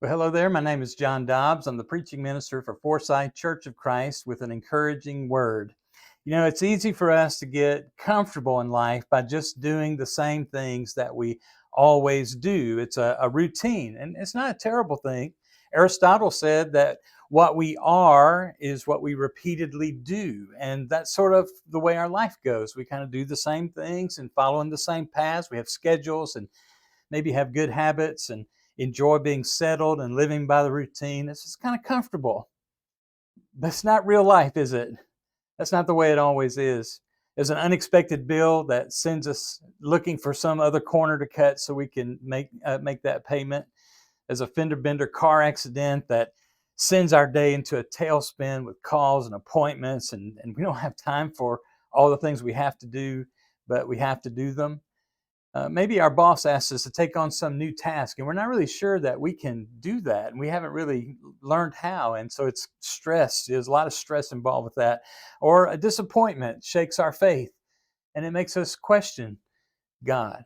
Well, hello there. My name is John Dobbs. I'm the preaching minister for Forsyth Church of Christ with an encouraging word. It's easy for us to get comfortable in life by just doing the same things that we always do. It's a routine, and it's not a terrible thing. Aristotle said that what we are is what we repeatedly do. And that's sort of the way our life goes. We kind of do the same things and follow in the same paths. We have schedules and maybe have good habits and enjoy being settled and living by the routine. It's just kind of comfortable. That's not real life, is it? That's not the way it always is. There's an unexpected bill that sends us looking for some other corner to cut so we can make that payment. There's a fender bender car accident that sends our day into a tailspin with calls and appointments, and we don't have time for all the things we have to do, but we have to do them. Maybe our boss asks us to take on some new task, and we're not really sure that we can do that, and we haven't really learned how, and so it's stress. There's a lot of stress involved with that. Or a disappointment shakes our faith, and it makes us question God.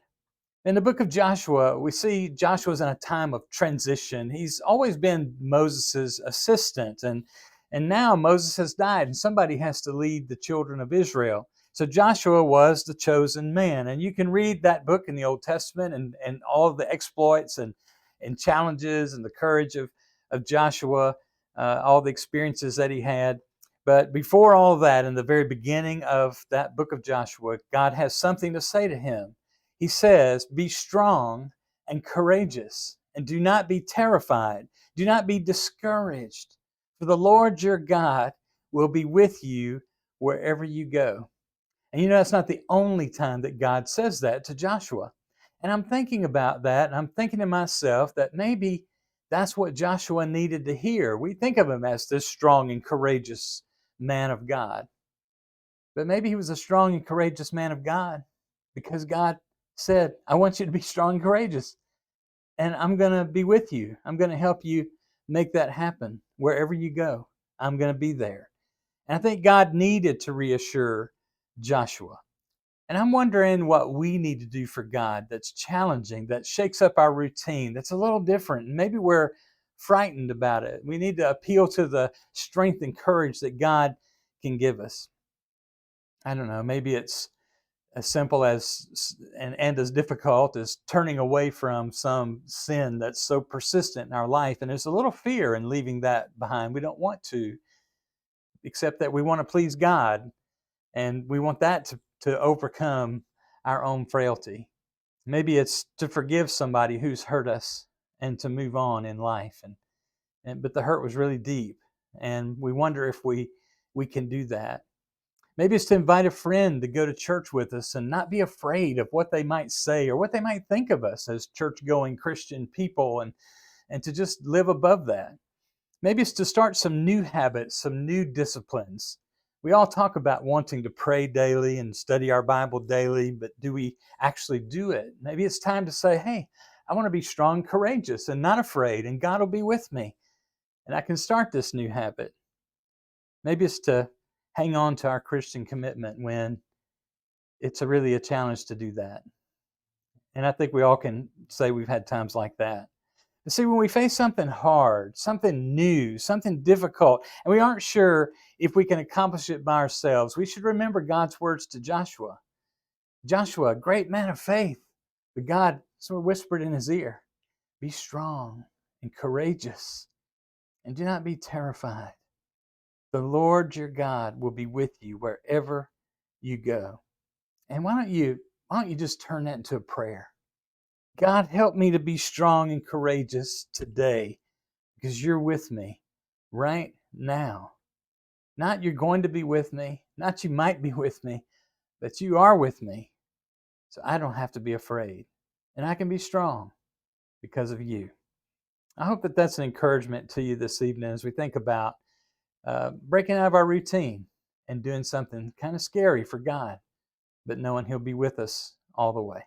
In the book of Joshua, we see Joshua's in a time of transition. He's always been Moses' assistant, and now Moses has died, and somebody has to lead the children of Israel. So Joshua was the chosen man. And you can read that book in the Old Testament and all of the exploits and challenges and the courage of Joshua, all the experiences that he had. But before all of that, in the very beginning of that book of Joshua, God has something to say to him. He says, "Be strong and courageous, and do not be terrified. Do not be discouraged, for the Lord your God will be with you wherever you go." And that's not the only time that God says that to Joshua. And I'm thinking about that, and I'm thinking to myself that maybe that's what Joshua needed to hear. We think of him as this strong and courageous man of God. But maybe he was a strong and courageous man of God because God said, "I want you to be strong and courageous, and I'm going to be with you. I'm going to help you make that happen wherever you go. I'm going to be there." And I think God needed to reassure Joshua. And I'm wondering what we need to do for God that's challenging, that shakes up our routine, that's a little different. And maybe we're frightened about it. We need to appeal to the strength and courage that God can give us. I don't know, maybe it's as simple as and as difficult as turning away from some sin that's so persistent in our life. And there's a little fear in leaving that behind. We don't want to, except that we want to please God, and we want that to overcome our own frailty. Maybe it's to forgive somebody who's hurt us and to move on in life. And but the hurt was really deep, and we wonder if we can do that. Maybe it's to invite a friend to go to church with us and not be afraid of what they might say or what they might think of us as church-going Christian people, and to just live above that. Maybe it's to start some new habits, some new disciplines. We all talk about wanting to pray daily and study our Bible daily, but do we actually do it? Maybe it's time to say, "Hey, I want to be strong, courageous, and not afraid, and God will be with me, and I can start this new habit." Maybe it's to hang on to our Christian commitment when it's really a challenge to do that. And I think we all can say we've had times like that. But see, when we face something hard, something new, something difficult, and we aren't sure if we can accomplish it by ourselves, we should remember God's words to Joshua. Joshua, a great man of faith, but God sort of whispered in his ear, "Be strong and courageous, and do not be terrified. The Lord your God will be with you wherever you go." And why don't you just turn that into a prayer? God, help me to be strong and courageous today because you're with me right now. Not you're going to be with me, not you might be with me, but you are with me. So I don't have to be afraid. And I can be strong because of you. I hope that that's an encouragement to you this evening as we think about breaking out of our routine and doing something kind of scary for God, but knowing He'll be with us all the way.